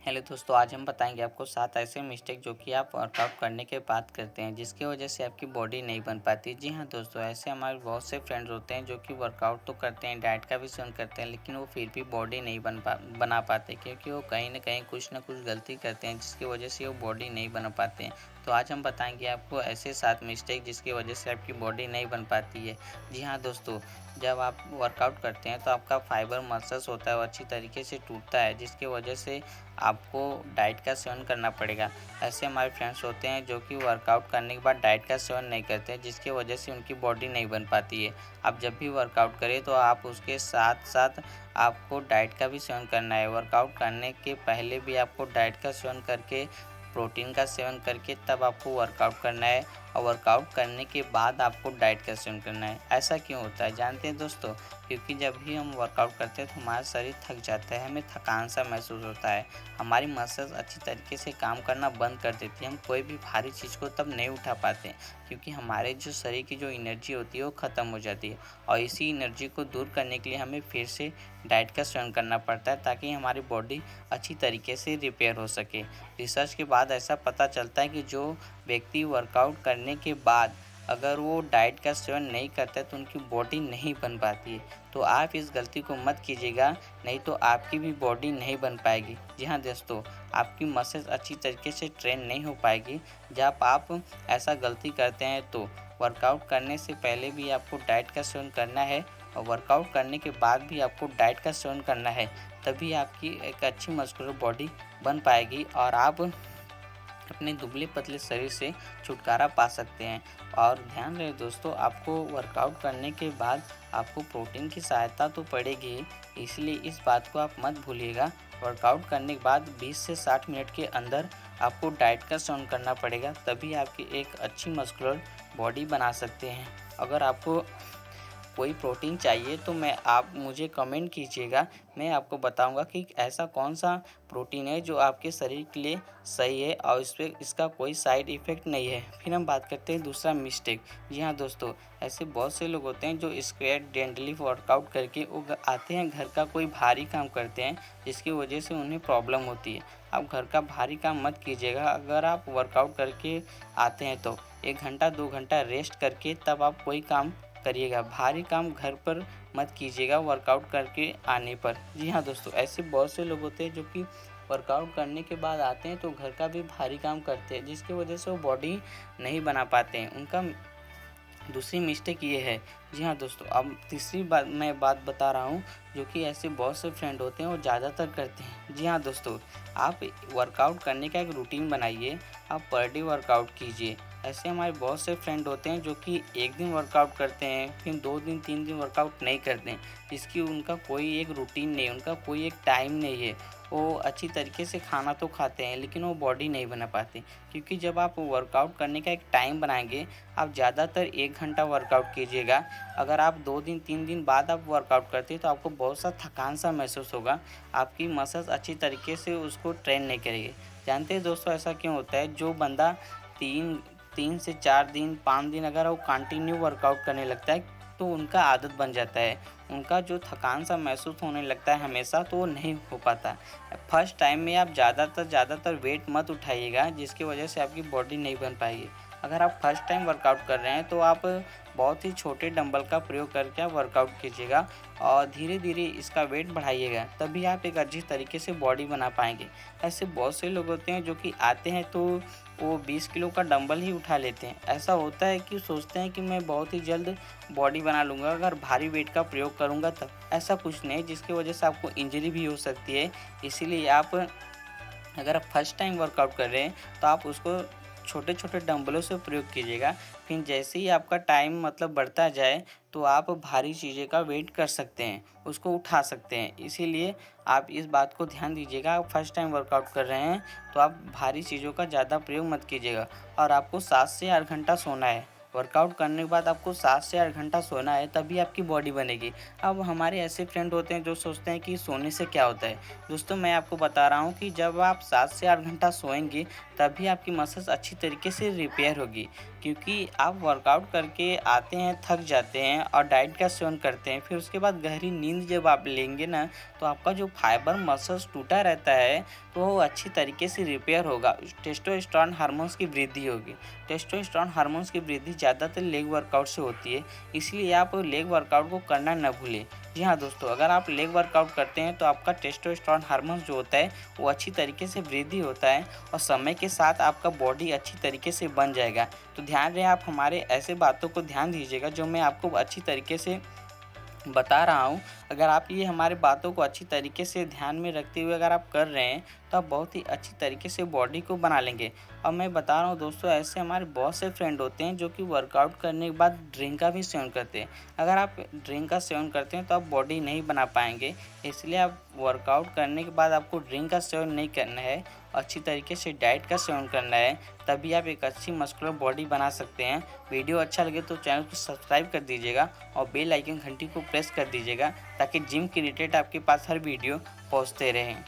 Hello दोस्तों, आज हम बताएंगे आपको 7 ऐसे मिस्टेक जो कि आप वर्कआउट करने के बाद करते हैं जिसकी वजह से आपकी बॉडी नहीं बन पाती। जी हाँ दोस्तों, ऐसे हमारे बहुत से फ्रेंड्स होते हैं जो कि वर्कआउट तो करते हैं, डाइट का भी सेवन करते हैं, लेकिन वो फिर भी बॉडी नहीं बना पाते क्योंकि वो कहीं ना कुछ गलती करते हैं जिसकी वजह से वो बॉडी नहीं बना पाते हैं। तो आज हम बताएंगे आपको ऐसे 7 मिस्टेक जिसकी वजह से आपकी बॉडी नहीं बन पाती है। जी हाँ दोस्तों, जब आप वर्कआउट करते हैं तो आपका फाइबर मसल्स होता है वो अच्छी तरीके से टूटता है जिसकी वजह से आपको डाइट का सेवन करना पड़ेगा। ऐसे हमारे फ्रेंड्स होते हैं जो कि वर्कआउट करने के बाद डाइट का सेवन नहीं करते हैं जिसकी वजह से उनकी बॉडी नहीं बन पाती है। आप जब भी वर्कआउट करें तो आप उसके साथ साथ आपको डाइट का भी सेवन करना है। वर्कआउट करने के पहले भी आपको डाइट का सेवन करके, प्रोटीन का सेवन करके तब आपको वर्कआउट करना है और वर्कआउट करने के बाद आपको डाइट का सेवन करना है। ऐसा क्यों होता है जानते हैं दोस्तों? क्योंकि जब भी हम वर्कआउट करते हैं तो हमारा शरीर थक जाता है, हमें थकान सा महसूस होता है, हमारी मसल्स अच्छी तरीके से काम करना बंद कर देती है, हम कोई भी भारी चीज़ को तब नहीं उठा पाते क्योंकि हमारे जो शरीर की जो एनर्जी होती है वो ख़त्म हो जाती है। और इसी एनर्जी को दूर करने के लिए हमें फिर से डाइट का सेवन करना पड़ता है ताकि हमारी बॉडी अच्छी तरीके से रिपेयर हो सके। रिसर्च के बाद ऐसा पता चलता है कि जो व्यक्ति वर्कआउट करने के बाद अगर वो डाइट का सेवन नहीं करता है तो उनकी बॉडी नहीं बन पाती है। तो आप इस गलती को मत कीजिएगा, नहीं तो आपकी भी बॉडी नहीं बन पाएगी। जी हाँ दोस्तों, आपकी मसल्स अच्छी तरीके से ट्रेन नहीं हो पाएगी जब आप ऐसा गलती करते हैं। तो वर्कआउट करने से पहले भी आपको डाइट का सेवन करना है और वर्कआउट करने के बाद भी आपको डाइट का सेवन करना है, तभी आपकी एक अच्छी मस्कुलर बॉडी बन पाएगी और आप अपने दुबले पतले शरीर से छुटकारा पा सकते हैं। और ध्यान रहे दोस्तों, आपको वर्कआउट करने के बाद आपको प्रोटीन की सहायता तो पड़ेगी, इसलिए इस बात को आप मत भूलिएगा। वर्कआउट करने के बाद 20 से 60 मिनट के अंदर आपको डाइट का सेवन करना पड़ेगा, तभी आपकी एक अच्छी मस्कुलर बॉडी बना सकते हैं। अगर आपको कोई प्रोटीन चाहिए तो आप मुझे कमेंट कीजिएगा, मैं आपको बताऊंगा कि ऐसा कौन सा प्रोटीन है जो आपके शरीर के लिए सही है और इसका कोई साइड इफ़ेक्ट नहीं है। फिर हम बात करते हैं दूसरा मिस्टेक। जी हाँ दोस्तों, ऐसे बहुत से लोग होते हैं जो एक्सीडेंटली वर्कआउट करके वो आते हैं, घर का कोई भारी काम करते हैं जिसकी वजह से उन्हें प्रॉब्लम होती है। आप घर का भारी काम मत कीजिएगा। अगर आप वर्कआउट करके आते हैं तो 1 घंटा 2 घंटा रेस्ट करके तब आप कोई काम करिएगा। भारी काम घर पर मत कीजिएगा वर्कआउट करके आने पर। जी हाँ दोस्तों, ऐसे बहुत से लोग होते हैं जो कि वर्कआउट करने के बाद आते हैं तो घर का भी भारी काम करते हैं जिसकी वजह से वो बॉडी नहीं बना पाते हैं। उनका दूसरी मिस्टेक ये है। जी हाँ दोस्तों, अब तीसरी बात बता रहा हूँ जो कि ऐसे बहुत से फ्रेंड होते हैं वो ज़्यादातर करते हैं। जी हाँ दोस्तों, आप वर्कआउट करने का एक रूटीन बनाइए, आप पर डे वर्कआउट कीजिए। ऐसे हमारे बहुत से फ्रेंड होते हैं जो कि एक दिन वर्कआउट करते हैं, फिर 2 दिन 3 दिन वर्कआउट नहीं करते हैं, जिसकी उनका कोई एक रूटीन नहीं है, उनका कोई एक टाइम नहीं है। वो अच्छी तरीके से खाना तो खाते हैं लेकिन वो बॉडी नहीं बना पाते, क्योंकि जब आप वर्कआउट करने का एक टाइम बनाएंगे, आप ज़्यादातर 1 घंटा वर्कआउट कीजिएगा। अगर आप 2 दिन 3 दिन बाद आप वर्कआउट करते हैं तो आपको बहुत सा थकान सा महसूस होगा, आपकी मसल्स अच्छी तरीके से उसको ट्रेन नहीं करेगी। जानते हैं दोस्तों ऐसा क्यों होता है? जो बंदा 3 से 4 दिन 5 दिन अगर वो कंटिन्यू वर्कआउट करने लगता है तो उनका आदत बन जाता है, उनका जो थकान सा महसूस होने लगता है हमेशा, तो वो नहीं हो पाता। फर्स्ट टाइम में आप ज़्यादातर वेट मत उठाइएगा जिसकी वजह से आपकी बॉडी नहीं बन पाएगी। अगर आप फर्स्ट टाइम वर्कआउट कर रहे हैं तो आप बहुत ही छोटे डंबल का प्रयोग करके आप वर्कआउट कीजिएगा और धीरे धीरे इसका वेट बढ़ाइएगा, तभी आप एक अच्छी तरीके से बॉडी बना पाएंगे। ऐसे बहुत से लोग होते हैं जो कि आते हैं तो वो 20 किलो का डंबल ही उठा लेते हैं। ऐसा होता है कि सोचते हैं कि मैं बहुत ही जल्द बॉडी बना लूँगा अगर भारी वेट का प्रयोग करूँगा तब। ऐसा कुछ नहीं, जिसकी वजह से आपको इंजरी भी हो सकती है। इसीलिए अगर आप फर्स्ट टाइम वर्कआउट कर रहे हैं तो आप उसको छोटे छोटे डंबलों से प्रयोग कीजिएगा। फिर जैसे ही आपका टाइम बढ़ता जाए तो आप भारी चीज़ें का वेट कर सकते हैं, उसको उठा सकते हैं। इसीलिए आप इस बात को ध्यान दीजिएगा, आप फर्स्ट टाइम वर्कआउट कर रहे हैं तो आप भारी चीज़ों का ज़्यादा प्रयोग मत कीजिएगा। और आपको 7 से 8 घंटा सोना है। वर्कआउट करने के बाद आपको 7 से 8 घंटा सोना है, तभी आपकी बॉडी बनेगी। अब हमारे ऐसे फ्रेंड होते हैं जो सोचते हैं कि सोने से क्या होता है। दोस्तों मैं आपको बता रहा हूँ कि जब आप 7 से 8 घंटा सोएंगे तभी आपकी मसल्स अच्छी तरीके से रिपेयर होगी, क्योंकि आप वर्कआउट करके आते हैं, थक जाते हैं और डाइट का सेवन करते हैं, फिर उसके बाद गहरी नींद जब आप लेंगे ना, तो आपका जो फाइबर मसल्स टूटा रहता है तो वो अच्छी तरीके से रिपेयर होगा। टेस्टोस्टेरोन हार्मोन्स की वृद्धि होगी। टेस्टोस्टेरोन हार्मोन्स की वृद्धि ज़्यादातर लेग वर्कआउट से होती है, इसलिए आप लेग वर्कआउट को करना न भूलें। जी हाँ दोस्तों, अगर आप लेग वर्कआउट करते हैं तो आपका टेस्टोस्टेरोन हार्मोन्स जो होता है वो अच्छी तरीके से वृद्धि होता है और समय के साथ आपका बॉडी अच्छी तरीके से बन जाएगा। तो ध्यान रहे, आप हमारे ऐसे बातों को ध्यान दीजिएगा जो मैं आपको अच्छी तरीके से बता रहा हूँ। अगर आप ये हमारी बातों को अच्छी तरीके से ध्यान में रखते हुए अगर आप कर रहे हैं तो आप बहुत ही अच्छी तरीके से बॉडी को बना लेंगे। और मैं बता रहा हूँ दोस्तों, ऐसे हमारे बहुत से फ्रेंड होते हैं जो कि वर्कआउट करने के बाद ड्रिंक का भी सेवन करते हैं। अगर आप ड्रिंक का सेवन करते हैं तो आप बॉडी नहीं बना पाएंगे, इसलिए आप वर्कआउट करने के बाद आपको ड्रिंक का सेवन नहीं करना है, अच्छी तरीके से डाइट का सेवन करना है, तभी आप एक अच्छी मस्कुलर बॉडी बना सकते हैं। वीडियो अच्छा लगे तो चैनल को सब्सक्राइब कर दीजिएगा और बेल आइकन घंटी को प्रेस कर दीजिएगा ताकि जिम के रिलेटेड आपके पास हर वीडियो पहुंचते रहें।